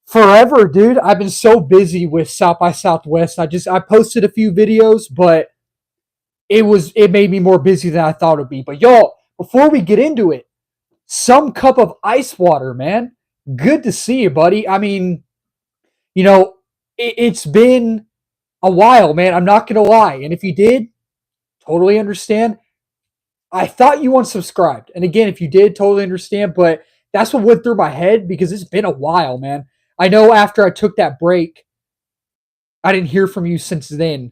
Forever, dude. I've been so busy with South by Southwest. I posted a few videos, but it made me more busy than I thought it'd be. But y'all, before we get into it, some cup of ice water, man. Good to see you, buddy. I mean, you know, it's been a while, man. I'm not gonna lie. And if you did, totally understand. I thought you unsubscribed. And again, if you did, totally understand. But that's what went through my head because it's been a while, man. I know after I took that break, I didn't hear from you since then.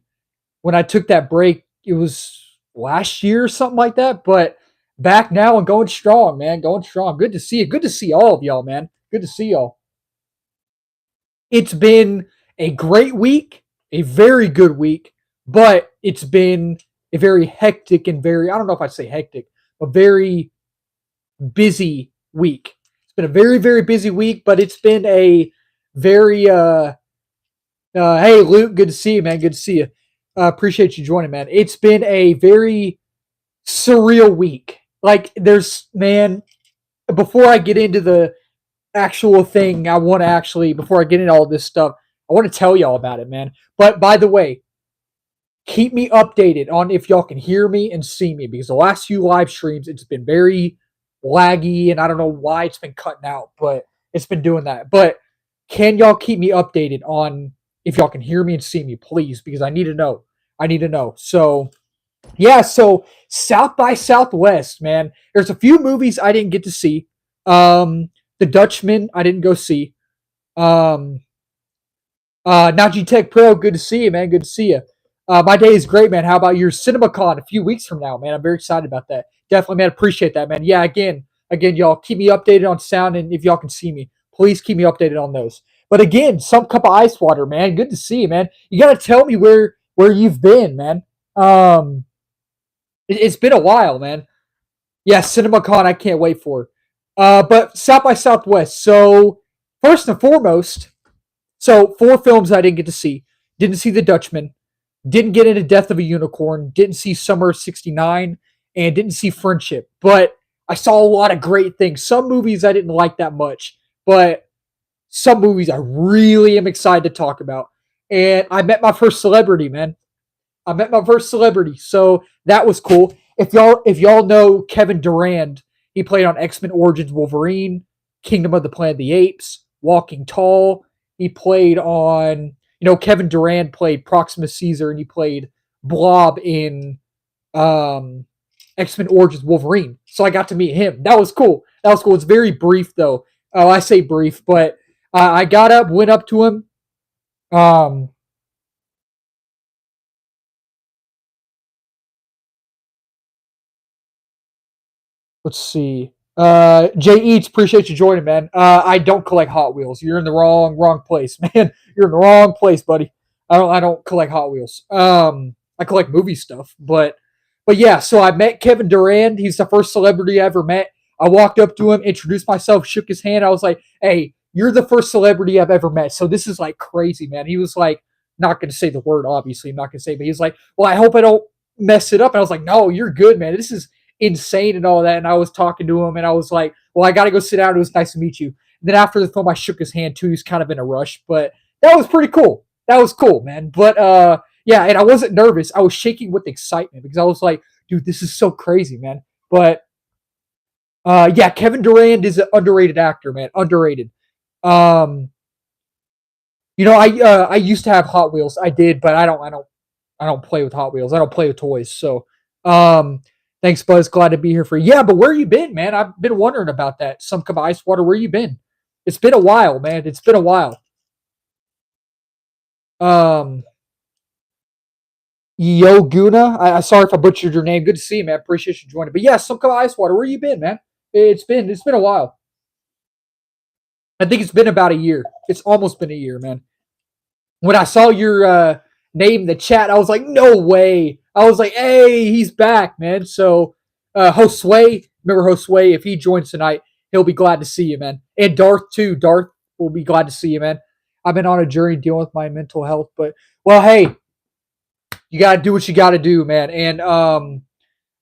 When I took that break, it was last year or something like that. But back now and going strong, man. Going strong. Good to see you. Good to see all of y'all, man. Good to see y'all. It's been a great week, a very good week, but it's been a very hectic and very, I don't know if I'd say hectic, but very busy week. It's been a very, very busy week, but it's been a very, hey, Luke, good to see you, man. Good to see you. Appreciate you joining, man. It's been a very surreal week. Like, man, before I get into the actual thing, I want to actually, before I get into all this stuff, I want to tell y'all about it, man. But by the way, keep me updated on if y'all can hear me and see me because the last few live streams, it's been very laggy and I don't know why it's been cutting out, but it's been doing that. But can y'all keep me updated on if y'all can hear me and see me, please? Because I need to know. I need to know. So, yeah, so South by Southwest, man. There's a few movies I didn't get to see. The Dutchman, I didn't go see. Um, Naji Tech Pro, good to see you, man. Good to see you. My day is great, man. How about your CinemaCon a few weeks from now, man? I'm very excited about that. Definitely, man. Appreciate that, man. Yeah, again, y'all keep me updated on sound, and if y'all can see me, please keep me updated on those. But again, some cup of ice water, man. Good to see you, man. You gotta tell me where you've been, man. It's been a while, man. Yeah, CinemaCon, I can't wait for. But South by Southwest. So first and foremost, so four films I didn't get to see. Didn't see The Dutchman. Didn't get into Death of a Unicorn. Didn't see Summer of '69, and didn't see Friendship. But I saw a lot of great things. Some movies I didn't like that much, but some movies I really am excited to talk about. And I met my first celebrity, man. I met my first celebrity, so that was cool. If y'all know Kevin Durand, he played on X-Men Origins Wolverine, Kingdom of the Planet of the Apes, Walking Tall. He played on, Kevin Durand played Proxima Caesar, and he played Blob in X-Men Origins Wolverine. So I got to meet him. That was cool. That was cool. It's very brief though. I say brief, but I got up, went up to him. Um, let's see. Jay Eats, appreciate you joining, man. I don't collect Hot Wheels. You're in the wrong place, man. You're in the wrong place, buddy. I don't collect Hot Wheels. I collect movie stuff, but yeah. So I met Kevin Durand. He's the first celebrity I ever met. I walked up to him, introduced myself, shook his hand. I was like, "Hey, you're the first celebrity I've ever met." So this is like crazy, man. He was like, not going to say the word, obviously. I'm not going to say, but he's like, "Well, I hope I don't mess it up." And I was like, "No, you're good, man. This is insane and all that." And I was talking to him and I was like, "Well, I got to go sit down. It was nice to meet you." And then after the film, I shook his hand too. He's kind of in a rush, but that was pretty cool. That was cool, man. But yeah, and I wasn't nervous. I was shaking with excitement because I was like, dude, this is so crazy, man. But yeah, Kevin Durand is an underrated actor, man. Underrated. Um, I used to have Hot Wheels. I did, but I don't play with Hot Wheels. I don't play with toys. So, thanks, Buzz. Glad to be here for you. Yeah, but where you been, man? I've been wondering about that. Some cup of ice water. Where you been? It's been a while, man. It's been a while. Um, Yoguna. I sorry if I butchered your name. Good to see you, man. Appreciate you joining. But yeah, some cup of ice water. Where you been, man? It's been a while. I think it's been about a year. It's almost been a year, man. When I saw your name in the chat, I was like, no way. I was like, hey, he's back, man. So, Josue, remember Josue? If he joins tonight, he'll be glad to see you, man. And Darth, too. Darth will be glad to see you, man. I've been on a journey dealing with my mental health, but, well, hey, you got to do what you got to do, man. And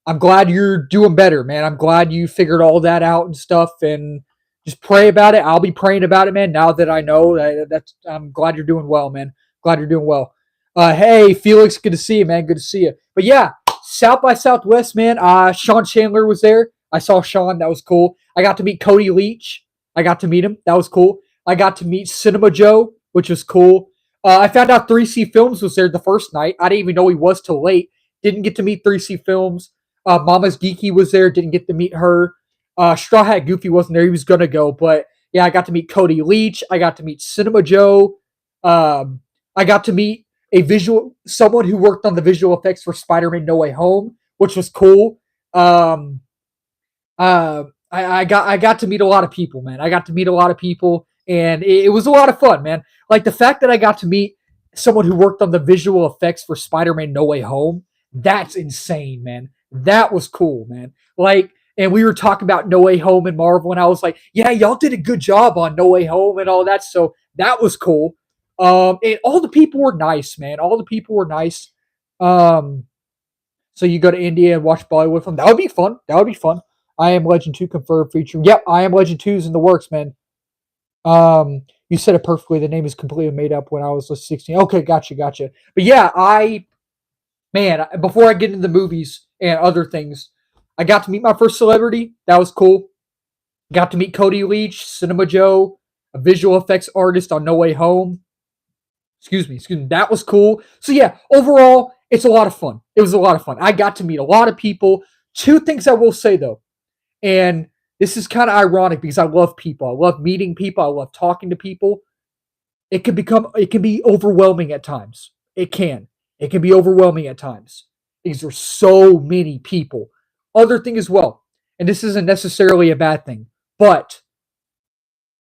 I'm glad you're doing better, man. I'm glad you figured all that out and stuff. And just pray about it. I'll be praying about it, man. Now that I know that's, I'm glad you're doing well, man. Glad you're doing well. Hey, Felix, good to see you, man. Good to see you. But yeah, South by Southwest, man. Sean Chandler was there. I saw Sean. That was cool. I got to meet Cody Leach. I got to meet him. That was cool. I got to meet Cinema Joe, which was cool. I found out 3C Films was there the first night. I didn't even know he was till late. Didn't get to meet 3C Films. Mama's Geeky was there. Didn't get to meet her. Straw Hat Goofy wasn't there. He was going to go. But yeah, I got to meet Cody Leach. I got to meet Cinema Joe. I got to meet someone who worked on the visual effects for Spider-Man No Way Home, which was cool. I got to meet a lot of people, man. I got to meet a lot of people, and it was a lot of fun, man. Like the fact that I got to meet someone who worked on the visual effects for Spider-Man No Way Home, that's insane, man. That was cool, man. Like, and we were talking about No Way Home and Marvel, and I was like, yeah, y'all did a good job on No Way Home and all that. So that was cool. And all the people were nice, man. All the people were nice. So you go to India and watch Bollywood with them. That would be fun. That would be fun. I Am Legend 2 confirmed feature. Yep, I Am Legend 2 is in the works, man. You said it perfectly. The name is completely made up when I was 16. Okay, gotcha. But yeah, before I get into the movies and other things, I got to meet my first celebrity. That was cool. Got to meet Cody Leach, Cinema Joe, a visual effects artist on No Way Home. Excuse me. That was cool. So yeah, overall, it's a lot of fun. It was a lot of fun. I got to meet a lot of people. Two things I will say though, and this is kind of ironic because I love people. I love meeting people. I love talking to people. It can be overwhelming at times. It can be overwhelming at times because there's so many people. Other thing as well, and this isn't necessarily a bad thing, but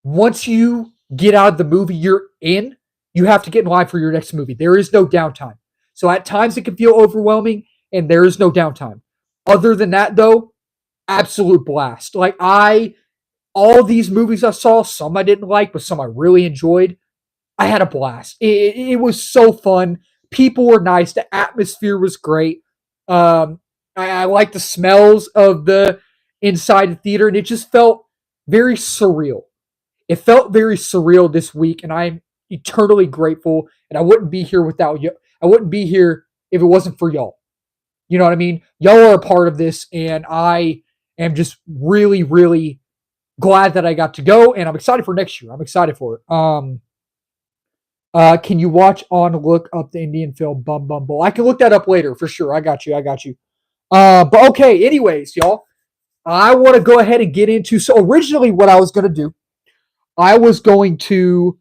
once you get out of the movie you're in, you have to get in line for your next movie. There is no downtime. So at times it can feel overwhelming and there is no downtime. Other than that though, absolute blast. Like all these movies I saw, some I didn't like, but some I really enjoyed. I had a blast. It was so fun. People were nice. The atmosphere was great. I like the smells of the inside the theater, and it just felt very surreal. It felt very surreal this week, and I'm eternally grateful. And I wouldn't be here without you. I wouldn't be here if it wasn't for y'all. You know what I mean? Y'all are a part of this, and I am just really, really glad that I got to go, and I'm excited for next year. I'm excited for it. Can you look up the Indian film Bum Bum Bowl? I can look that up later for sure. I got you. But okay, anyways, y'all, I want to go ahead and get into. So originally, what I was going to do, I was going to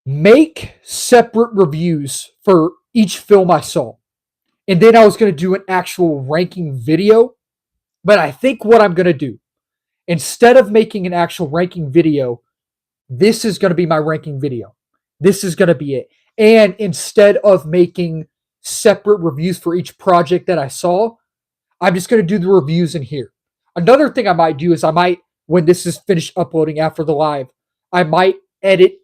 make separate reviews for each film I saw, and then I was going to do an actual ranking video. But I think what I'm going to do, instead of making an actual ranking video, this is going to be my ranking video. This is going to be it. And instead of making separate reviews for each project that I saw, I'm just going to do the reviews in here. Another thing I might do is when this is finished uploading after the live, I might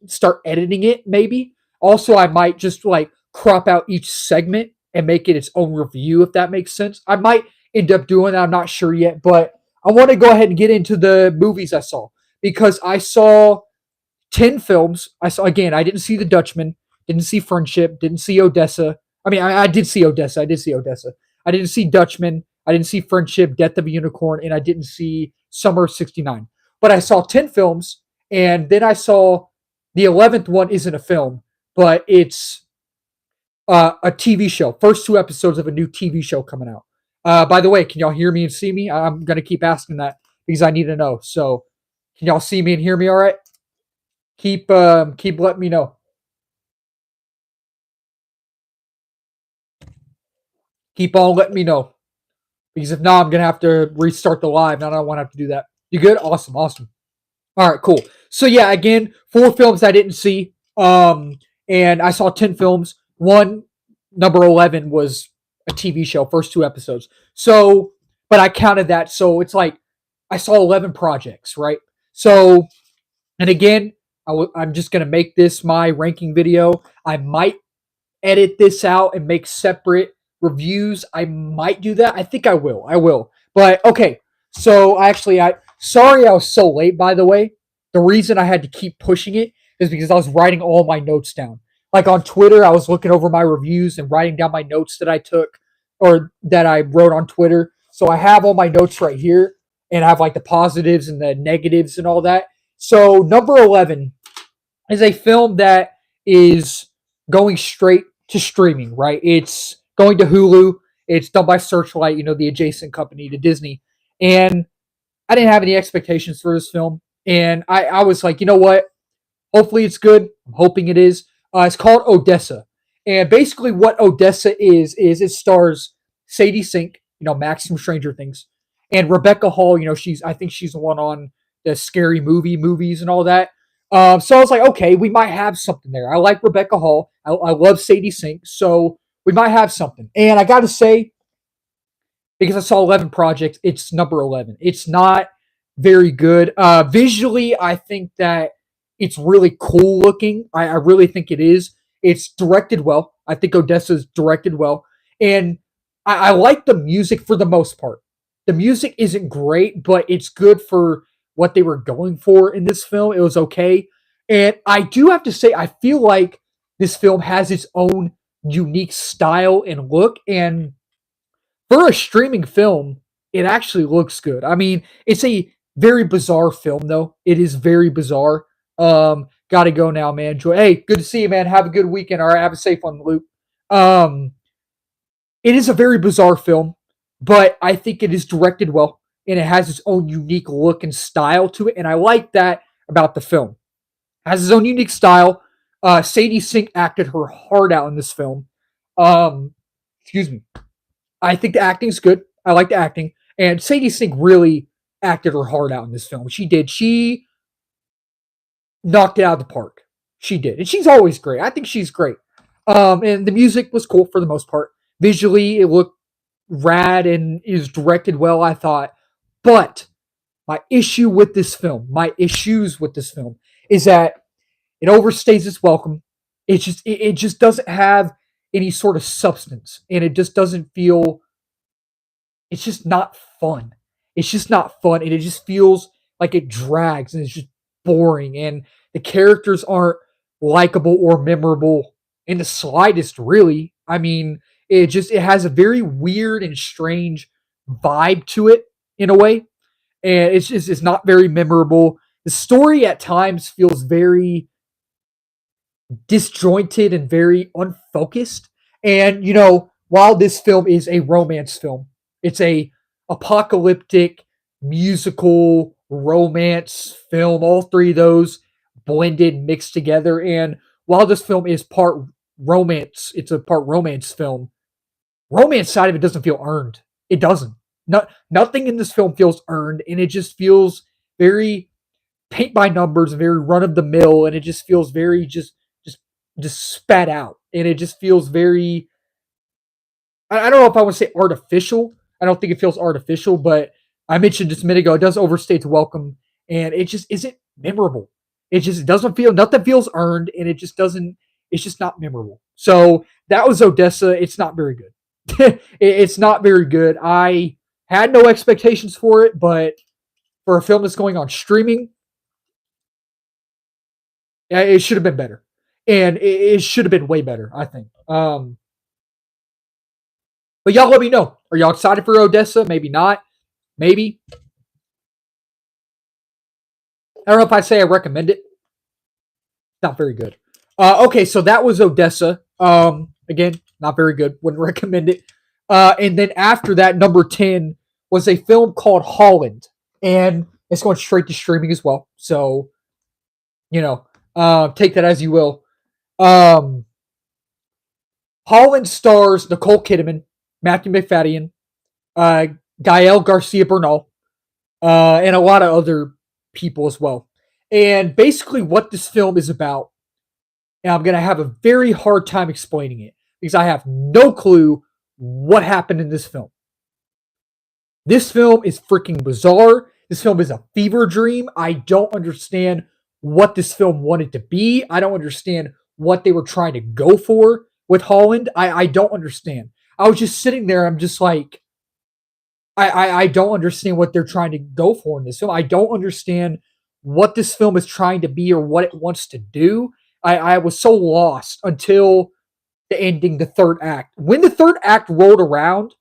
start editing it maybe. Also, I might just like crop out each segment and make it its own review, if that makes sense. I might end up doing that. I'm not sure yet, but I want to go ahead and get into the movies I saw because I saw 10 films. I didn't see The Dutchman, didn't see Friendship, didn't see Odessa. I did see Odessa. I didn't see Dutchman. I didn't see Friendship, Death of a Unicorn, and I didn't see Summer of 69. But I saw 10 films, and then I saw the 11th one isn't a film, but it's a TV show. First 2 episodes of a new TV show coming out. By the way, can y'all hear me and see me? I'm going to keep asking that because I need to know. So, can y'all see me and hear me all right? Keep letting me know. Keep on letting me know. Because if not, I'm going to have to restart the live, and I don't want to have to do that. You good? Awesome. All right, cool. So yeah, again, 4 films I didn't see. And I saw 10 films. Number 11 was a TV show, first 2 episodes. So, but I counted that. So it's like I saw 11 projects, right? So, and again, I'm just going to make this my ranking video. I might edit this out and make separate reviews. I might do that. I think I will. But okay. So Sorry I was so late, by the way. The reason I had to keep pushing it is because I was writing all my notes down. Like on Twitter, I was looking over my reviews and writing down my notes that I took or that I wrote on Twitter. So I have all my notes right here and I have like the positives and the negatives and all that. So number 11 is a film that is going straight to streaming, right? It's going to Hulu. It's done by Searchlight, the adjacent company to Disney. And I didn't have any expectations for this film. And I was like, you know what? Hopefully it's good. I'm hoping it is. It's called Odessa. And basically what Odessa is it stars Sadie Sink, Max from Stranger Things, and Rebecca Hall, I think she's the one on the scary movies and all that. So I was like, okay, we might have something there. I like Rebecca Hall. I love Sadie Sink. So we might have something. And I got to say, because I saw 11 projects, it's number 11. It's not very good. Visually, I think that it's really cool looking. I really think it is. It's directed well. I think Odessa's directed well. And I like the music for the most part. The music isn't great, but it's good for what they were going for in this film. It was okay. And I do have to say, I feel like this film has its own unique style and look. And for a streaming film, it actually looks good. I mean, it's a very bizarre film, though. It is very bizarre. Gotta go now, man. Joy. Hey, good to see you, man. Have a good weekend. All right, have a safe one, Luke. Um, it is a very bizarre film, but I think it is directed well, and it has its own unique look and style to it, and I like that about the film. It has its own unique style. Sadie Sink acted her heart out in this film. Um, excuse me. I think the acting's good. I like the acting. And Sadie Sink really acted her heart out in this film. She did. She knocked it out of the park. She did. And she's always great. I think she's great. And the music was cool for the most part. Visually, it looked rad and is directed well, I thought. But my issues with this film is that it overstays its welcome. It just doesn't have any sort of substance. And it just doesn't feel it's just not fun. It's just not fun, and it just feels like it drags, and it's just boring, and the characters aren't likable or memorable in the slightest, really. I mean, it has a very weird and strange vibe to it in a way, and it's not very memorable. The story at times feels very disjointed and very unfocused. And while this film is a romance film, it's a apocalyptic musical romance film. All three of those blended, mixed together. And while this film is part romance, it's a part romance film. Romance side of it doesn't feel earned. It doesn't. Nothing in this film feels earned, and it just feels very paint by numbers, very run of the mill, and it just feels very just spat out, and it just feels very. I don't know if I want to say artificial. I don't think it feels artificial, but I mentioned just a minute ago, it does overstay its welcome, and it just isn't memorable. It doesn't feel nothing feels earned, and it just doesn't. It's just not memorable. So that was Odessa. It's not very good. It's not very good. I had no expectations for it, but for a film that's going on streaming, it should have been better, and it should have been way better. I think. But y'all let me know. Are y'all excited for Odessa? Maybe not. Maybe. I don't know if I say I recommend it. Not very good. Okay, so that was Odessa. Again, not very good. Wouldn't recommend it. And then after that, number 10 was a film called Holland. And it's going straight to streaming as well. So, take that as you will. Holland stars Nicole Kidman, Matthew McFadden, Gael Garcia Bernal, and a lot of other people as well. And basically, what this film is about, and I'm going to have a very hard time explaining it because I have no clue what happened in this film. This film is freaking bizarre. This film is a fever dream. I don't understand what this film wanted to be. I don't understand what they were trying to go for with Holland. I don't understand. I was just sitting there. I'm just like, I don't understand what they're trying to go for in this film. I don't understand what this film is trying to be or what it wants to do. I was so lost until the ending, the third act. When the third act rolled around,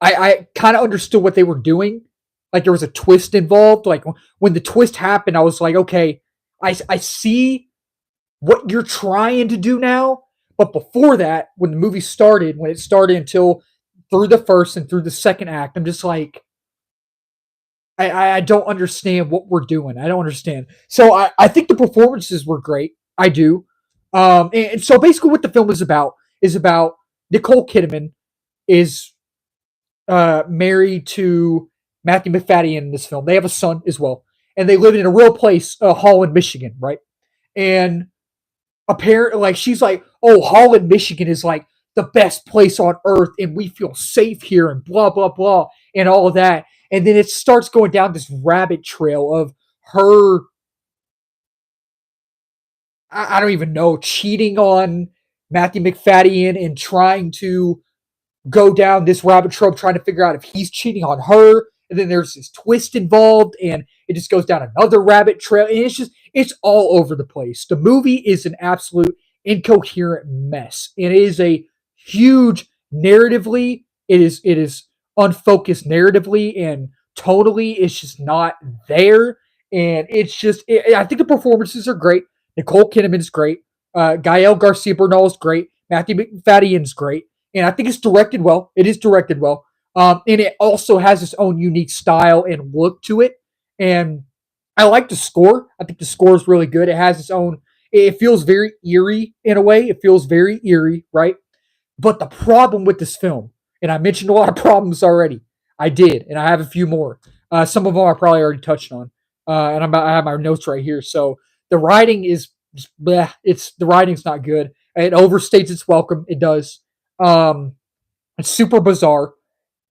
I kind of understood what they were doing. Like there was a twist involved. Like when the twist happened, I was like, okay, I see what you're trying to do now. But before that, when the movie started, when it started until through the first and through the second act, I'm just like, I don't understand what we're doing. I don't understand. So I think the performances were great. I do. And so basically, what the film is about Nicole Kidman is married to Matthew McFadden in this film. They have a son as well, and they live in a real place, Holland, Michigan, right? And apparently, like she's like, "Oh, Holland, Michigan is like the best place on earth, and we feel safe here," and blah blah blah, and all of that. And then it starts going down this rabbit trail of her. I don't even know, cheating on Matthew McFadden and trying to go down this rabbit trail trying to figure out if he's cheating on her. And then there's this twist involved, and it just goes down another rabbit trail. And it's all over the place. The movie is an absolute incoherent mess. And it is a huge narratively, it is unfocused narratively and totally it's just not there. And I think the performances are great. Nicole Kidman's great. Gael Garcia Bernal is great. Matthew McFadden's great, and I think it's directed well. It is directed well, and it also has its own unique style and look to it. And I like the score. I think the score is really good. It has its own. It feels very eerie in a way. It feels very eerie, right? But the problem with this film, and I mentioned a lot of problems already. I did, and I have a few more. Some of them I probably already touched on, I have my notes right here. So the writing is, bleh, it's the writing's not good. It overstates its welcome. It does. Um, it's super bizarre.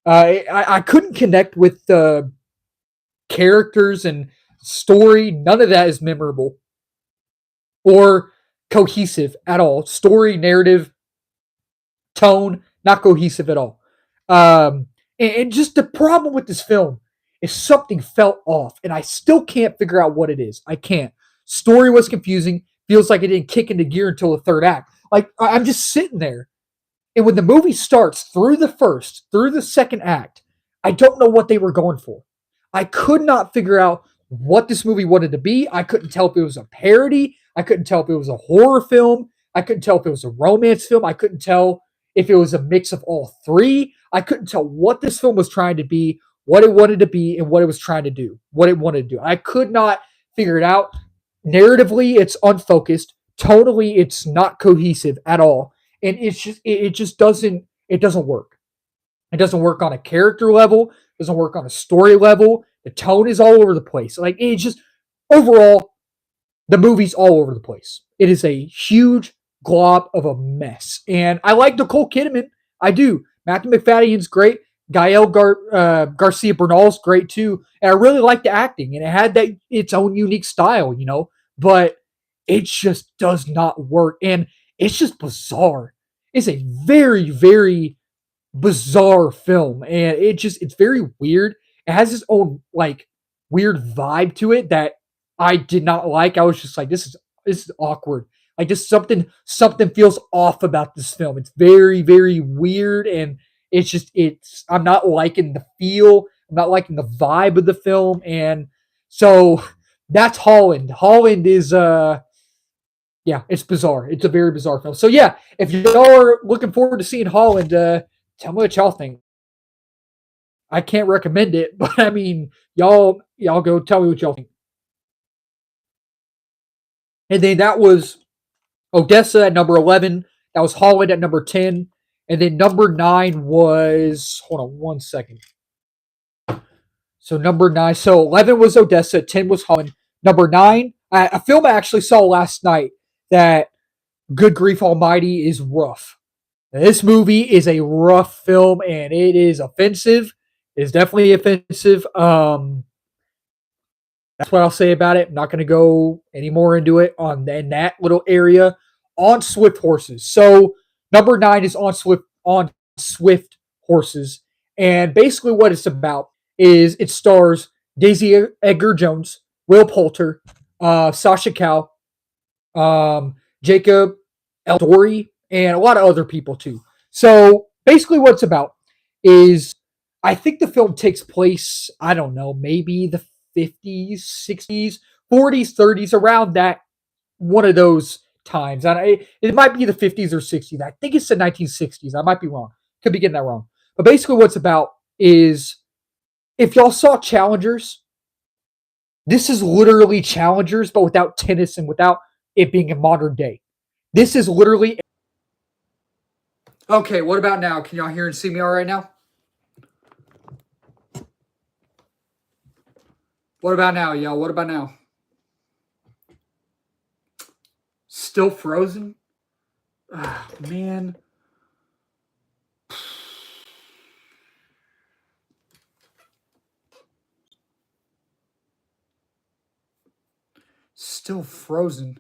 I couldn't connect with the characters and story. None of that is memorable or cohesive at all. Story, narrative, tone, not cohesive at all. And just the problem with this film is something felt off, and I still can't figure out what it is. I can't. Story was confusing. Feels like it didn't kick into gear until the third act. Like I'm just sitting there, and when the movie starts through the first, through the second act, I don't know what they were going for. I could not figure out what this movie wanted to be. I couldn't tell if it was a parody. I couldn't tell if it was a horror film. I couldn't tell if it was a romance film. I couldn't tell if it was a mix of all three. I couldn't tell what this film was trying to be, what it wanted to be, and what it was trying to do, what it wanted to do. I could not figure it out. Narratively, it's unfocused. Tonally, it's not cohesive at all. And it just doesn't work. It doesn't work on a character level, it doesn't work on a story level. The tone is all over the place. Like it's just overall, the movie's all over the place. It is a huge glob of a mess. And I like Nicole Kidman. I do. Matthew McFadden's great. Garcia Bernal's great too. And I really like the acting. And it had that its own unique style, But it just does not work. And it's just bizarre. It's a very, very bizarre film. And it's very weird. It has its own like weird vibe to it that I did not like. I was just like, this is awkward. Like just something feels off about this film. It's very, very weird, and it's I'm not liking the feel. I'm not liking the vibe of the film, and so that's Holland. Holland is yeah, it's bizarre. It's a very bizarre film. So yeah, if y'all are looking forward to seeing Holland, tell me what y'all think. I can't recommend it, but I mean, y'all go tell me what y'all think. And then that was Odessa at number 11. That was Holland at number 10. And then number 9 was, hold on one second. So number 9, so 11 was Odessa, 10 was Holland. Number 9, a film I actually saw last night that, good grief almighty, is rough. This movie is a rough film, and it is offensive. It's definitely offensive. That's what I'll say about it. I'm not going to go any more into it in that little area. On Swift horses. So number 9 is on Swift horses, And basically, what it's about is it stars Daisy Edgar Jones, Will Poulter, Sasha Cow, Jacob Eldori, and a lot of other people too. So basically, what it's about is I think the film takes place, I don't know, maybe the 50s, 60s, 40s, 30s, around that one of those times. And it might be the 50s or 60s. I think it's the 1960s. I might be wrong. Could be getting that wrong. But basically, what's about is if y'all saw Challengers, this is literally Challengers, but without tennis and without it being in modern day. This is literally. Okay, what about now? Can y'all hear and see me all right now? What about now, y'all? What about now? Still frozen? Ah, man. Still frozen.